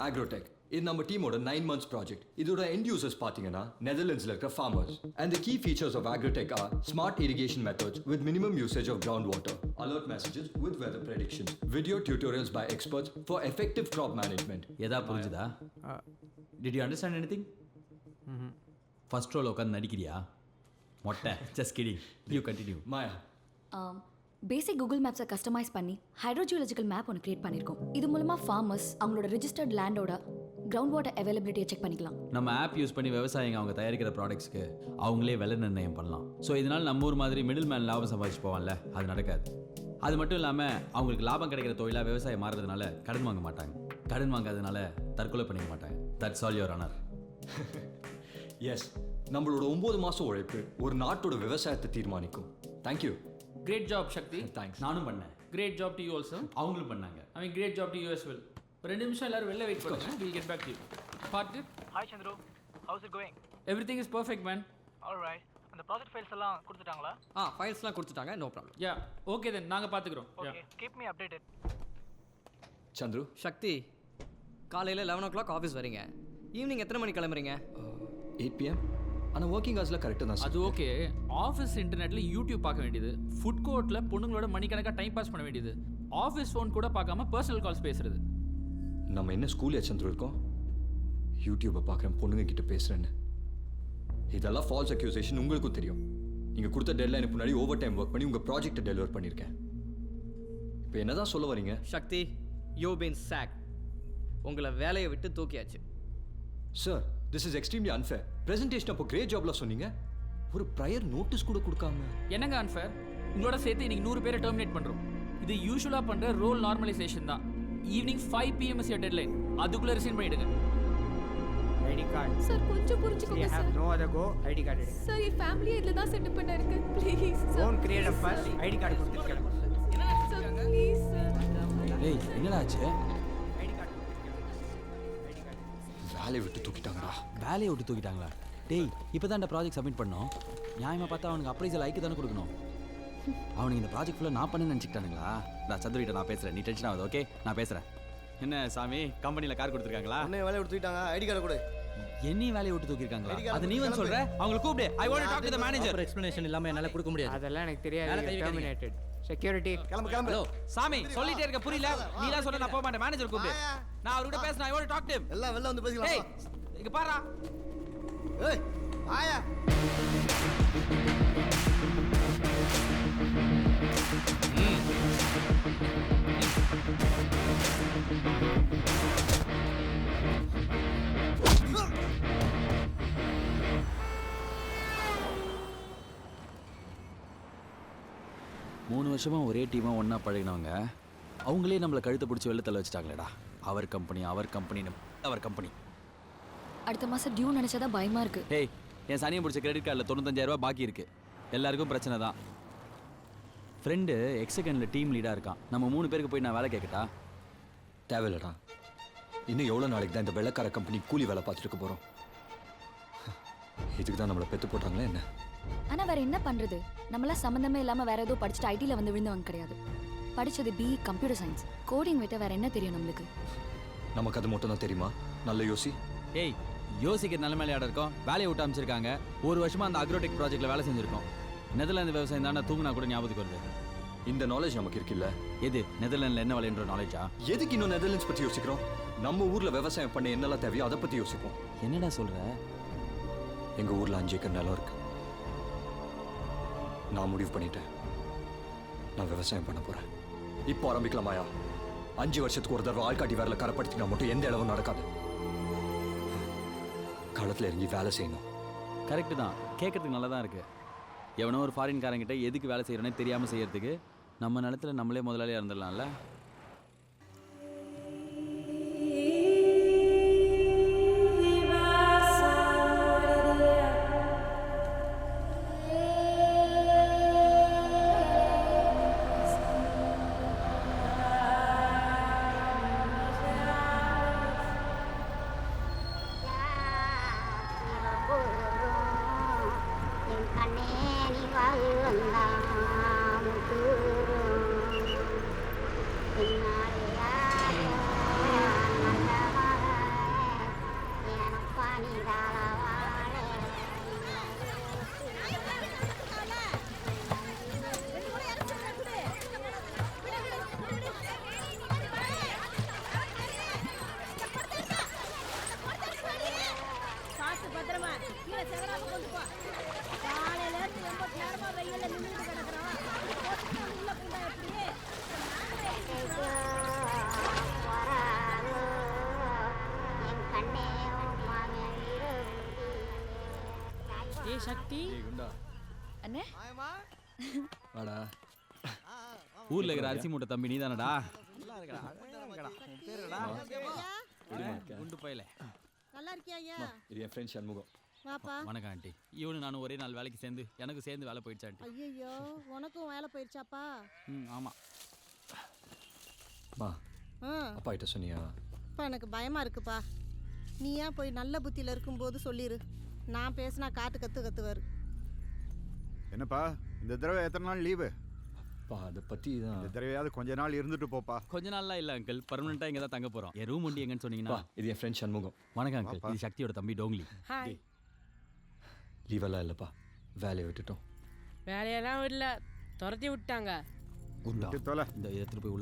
Agrotech. இது நம்ம டீமோட 9 months ப்ராஜெக்ட். இதோட end users பார்த்தீங்கன்னா நெதர்லாண்ட்ஸ்ல இருக்கிற farmers. And the key features of Agrotech are smart irrigation methods with minimum usage of groundwater, alert messages with weather predictions, video tutorials by experts for effective crop management. எதா புரிஞ்சுதா? Did you understand anything? First row உட்காந்து நடிக்கிறியா? மொட்டை. Just kidding. You continue. Maya. Basic Google மேப்ஸை customise பண்ணி hydrogeological map ஒன்று create பண்ணியிருக்கோம். இது மூலமாக ஃபார்மர்ஸ் அவங்களோட ரிஜிஸ்டர்ட் லேண்டோட கிரவுண்ட் வாட்டர் அவைலபிலிட்டியை செக் பண்ணிக்கலாம். நம்ம ஆப் யூஸ் பண்ணி விவசாயிங்க அவங்க தயாரிக்கிற ப்ராடக்ட்ஸ்க்கு அவங்களே விலை நிர்ணயம் பண்ணலாம். ஸோ இதனால் நம்ம ஊர் மாதிரி மிடில் மேன் லாபம் சம்பாதிச்சு போவான்ல, அது நடக்காது. அது மட்டும் இல்லாமல் அவங்களுக்கு லாபம் கிடைக்கிற தொழிலாக விவசாயம் மாறுறதுனால கடன் வாங்க மாட்டாங்க. கடன் வாங்காததுனால தற்கொலை பண்ணிக்க மாட்டாங்க. That's all your honour. Yes, நம்மளோட 9 மாதம் உழைப்பு ஒரு நாட்டோட விவசாயத்தை தீர்மானிக்கும். Thank you. Great job, Shakti. Thanks. நானும் பண்ணேன். Great job to you also. அவங்களும் பண்ணாங்க. I mean, great job to you as well. ஒரு 2 நிமிஷம் எல்லாரும் வெளில வெயிட் பண்ணுங்க. We'll get back to you. Partner? Hi Chandru, how's it going? Everything is perfect, man. All right. அந்த project files எல்லாம் கொடுத்துட்டாங்களா? ஃபைல்ஸ்லாம் கொடுத்துட்டாங்க, no problem. Yeah, okay then. நாங்க பாத்துக்கிறோம். Okay, keep me updated. Chandru. சக்தி, காலையில் 11 o'clock ஆஃபீஸ் வரீங்க. ஈவினிங் எத்தனை மணி கிளம்புறீங்க? 8 PM. ஆனால் ஒர்க்கிங் ஹவர்ஸில் கரெக்டாக தான் அது ஓகே. ஆஃபீஸ் இன்டர்நெட்டில் யூடியூப் பார்க்க வேண்டியது, ஃபுட் கோர்ட்டில் பொண்ணுங்களோட மணிக்கணக்காக டைம் பாஸ் பண்ண வேண்டியது, ஆஃபீஸ் ஃபோன் கூட பார்க்காம பர்சனல் கால்ஸ் பேசுறது. நம்ம என்ன ஸ்கூல் சந்துரு இருக்கோம்? யூடியூப்பை பார்க்குறேன், பொண்ணுங்க கிட்ட பேசுகிறேன்னு. இதெல்லாம் ஃபால்ஸ் அக்யூசேஷன், உங்களுக்கும் தெரியும். நீங்கள் கொடுத்த டெட்லைனுக்கு முன்னாடி ஓவர் டைம் ஒர்க் பண்ணி உங்கள் ப்ராஜெக்டை டெலிவர் பண்ணியிருக்கேன். இப்போ என்ன தான் சொல்ல வரீங்க? Sakthi, you been sacked. உங்களை வேலையை விட்டு தூக்கியாச்சு. Sir, this is extremely unfair. Presentation அப்போ கிரேட் ஜாப்ல சொன்னீங்க, ஒரு ப்ரையர் நோட்டீஸ் கூட கொடுக்காம. என்னங்க அன்ஃபேர்? உங்களோட சேர்த்து இன்னைக்கு 100 பேரை டெர்மினேட் பண்ணுறோம். இது யூஸ்வலாக பண்ணுற ரோல் நார்மலைசேஷன் தான். Evening 5 PM is your deadline. அதுக்குள்ளே ரிசைன் பண்ணிடுங்க. ஐடி கார்டு சார் கொஞ்சம் புரிஞ்சுக்கோங்க sir. No other go ID card எடு. சார் என் ஃபேமிலி இதுல தான் செட்டப் பண்ண இருக்கு. Please sir. Don't create a first ID card கொடுத்துருக்கேன். Sir please sir. டேய், என்னடா ஆச்சு? ID card ID card. வேலையை விட்டு தூக்கிட்டாங்கடா. வேலையை விட்டு தூக்கிட்டாங்களா? டேய், இப்போ தான் இந்த ப்ராஜெக்ட் சப்மிட் பண்ணோம். நியாயமாக பார்த்தா அவனுக்கு அப்ரைசல் ஐக்கு தானே கொடுக்கணும். அவனுக்கு இந்த ப்ராஜெக்ட் ஃபுல்லாக நான் பண்ணு நினச்சிக்கிட்டானுங்களா? நான் சந்துருக்கிட்ட நான் பேசுகிறேன், நீ டென்ஷன் ஆகுது. ஓகே, நான் பேசுகிறேன். என்ன சாமி, கம்பெனியில் கார் கொடுத்துருக்காங்களா? உன்னை வேலையை விட்டு தூக்கிட்டாங்க, ஐடி கார்டு கொடு. என்னையும் வேலையை விட்டு தூக்கிருக்காங்களா? அது நீ வந்து சொல்ற? அவங்களை கூப்பிடு. I want to talk to the manager. Explanation இல்லாமல் என்னால் கொடுக்க முடியாது. அதெல்லாம் எனக்கு தெரியாது. டெர்மினேட்டட். செக்யூரிட்டி கிளம்பு கிளம்பு. ஹலோ சாமி, சொல்லிட்டே இருக்க புரியல? நீலாம் சொல்ல நான் போக மாட்டேன். மேனேஜர் கூப்பிடு. நான் அவர்கிட்ட பேசணும். I want to talk to him. எல்லாம் வெளில வந்து பேசிக்கலாம். ஏய், இங்க பாருடா. ஏய் ஆயா. மூணு வருஷமா ஒரே டீமா ஒண்ணா பழகினவங்க அவங்களே நம்மளை கழுத்தை பிடிச்சி வெள்ளத்தில் வச்சுட்டாங்களேடா. Our company our company. அடுத்த மாதம் டியூ நினச்சதா பயமாக இருக்கு. ஏய், என் சனியை பிடிச்ச கிரெடிட் கார்டில் 95,000 ரூபாய் பாக்கி இருக்கு. எல்லாருக்கும் பிரச்சனை தான். ஃப்ரெண்டு எக்ஸகனில் டீம் லீடாக இருக்கான். நம்ம 3 பேருக்கு போய் நான் வேலை கேட்கட்டா? தேவையில்லடா. இன்னும் எவ்வளோ நாளைக்கு தான் இந்த வெள்ளக்கார கம்பெனி கூலி வேலை பார்த்துட்டு இருக்க போகிறோம்? இதுக்கு தான் நம்மளை பெற்று போட்டாங்களே என்ன? ஆனால் வேற என்ன பண்ணுறது? நம்மளாம் சம்மந்தமே இல்லாமல் வேற ஏதோ படிச்சுட்டு ஐடியில் வந்து விழுந்தவங்க கிடையாது. படித்தது BE கம்ப்யூட்டர் சயின்ஸ். கோடிங் விட்ட வேற என்ன தெரியும் நம்மளுக்கு? நமக்கு அது மட்டும் தான் தெரியுமா? நல்ல யோசி. ஏய், யோசிக்கிற நிலைமையில இடம் இருக்கோம். வேலையை விட்டு அமைச்சிருக்காங்க. ஒரு வருஷமா அந்த அக்ரோடெக் ப்ராஜெக்ட்ல வேலை செஞ்சிருக்கோம். நெதர்லாந்து விவசாயம் தானே தூங்கினா கூட ஞாபகத்துக்கு வருது. இந்த நாலேஜ் நமக்கு இருக்குல்ல? எது நெதர்லாண்டில் என்ன விளையாடுற நாலேஜா? எதுக்கு இன்னும் நெதர்லாண்ட்ஸ் பற்றி யோசிக்கிறோம்? நம்ம ஊரில் விவசாயம் பண்ண என்னெல்லாம் தேவையோ அதை பற்றி யோசிப்போம். என்னடா சொல்ற? எங்கள் ஊரில் 5 ஏக்கர் நிலம் இருக்கு. நான் முடிவு பண்ணிட்டேன், நான் விவசாயம் பண்ண போகிறேன். இப்போ ஆரம்பிக்கலாமாயா? 5 வருஷத்துக்கு ஒரு தடவை ஆள்காட்டி வேலை கரப்படுத்தினா மட்டும் எந்த இடமும் நடக்காது. களத்தில் இறங்கி வேலை செய்யணும். கரெக்டு தான், கேட்கறதுக்கு நல்லா தான் இருக்கு. எவனோ ஒரு ஃபாரின்காரங்கிட்ட எதுக்கு வேலை செய்யறோன்னே தெரியாமல் செய்யறதுக்கு நம்ம நிலத்துல நம்மளே முதலாளியாக இருந்துடலாம்ல. கண்ணே பார்த்து பத்திரமா கீழே செவராம கொண்டு போ. காலையில இருந்து 80 நேரமா வெயில்ல நின்னுட்டு கிடக்குறோம். உள்ள பூண்டா எப்படி? ஏய் சக்தி, அண்ணே வாடா ஊர்ல இருக்கிற அரிசி மூட்டை தம்பி நீதானடா குண்டு பையல. நல்லா இருக்கியா ஐயா? இது என் ஃப்ரெண்ட் சண்முகம். வாப்பா. வணக்கம் ஆண்டி. இவனு நானும் ஒரே நாள் வேலைக்கு சேர்ந்து எனக்கு சேர்ந்து வேலை போயிடுச்சு ஆண்டி. ஐயோ, உனக்கும் வேலை போயிடுச்சாப்பா? ஆமா. மா ஆ, அப்பா கிட்ட சொன்னியா? அப்பா எனக்கு பயமா இருக்குப்பா. நீ ஏன் போய் நல்ல புத்தியில இருக்கும்போது சொல்லிரு. நான் பேசினா காட்டு கத்துவாரு. என்னப்பா இந்த தடவை எத்தனை நாள் லீவு? அப்பா அதை பற்றி தான். இந்த தடவையாவது கொஞ்ச நாள் இருந்துட்டு போப்பா. கொஞ்ச நாள்லாம் இல்ல அங்கிள், பர்மனெண்டா இங்க தான் தங்க போறோம். என் ரூம் ஒண்டி எங்கன்னு சொன்னீங்கன்னா. இது என் ஃப்ரெண்ட் சண்முகம். வணக்கம் அங்கிள், இது சக்தியோட தம்பி டோங்லி. ஹாய். லீவெல்லாம் இல்லைப்பா, வேலையை விட்டுட்டோம். வேலையெல்லாம் இல்ல, துரத்தி விட்டாங்க. குண்டா விட்டு தொலை. இந்த இடத்துல போய் உள்ள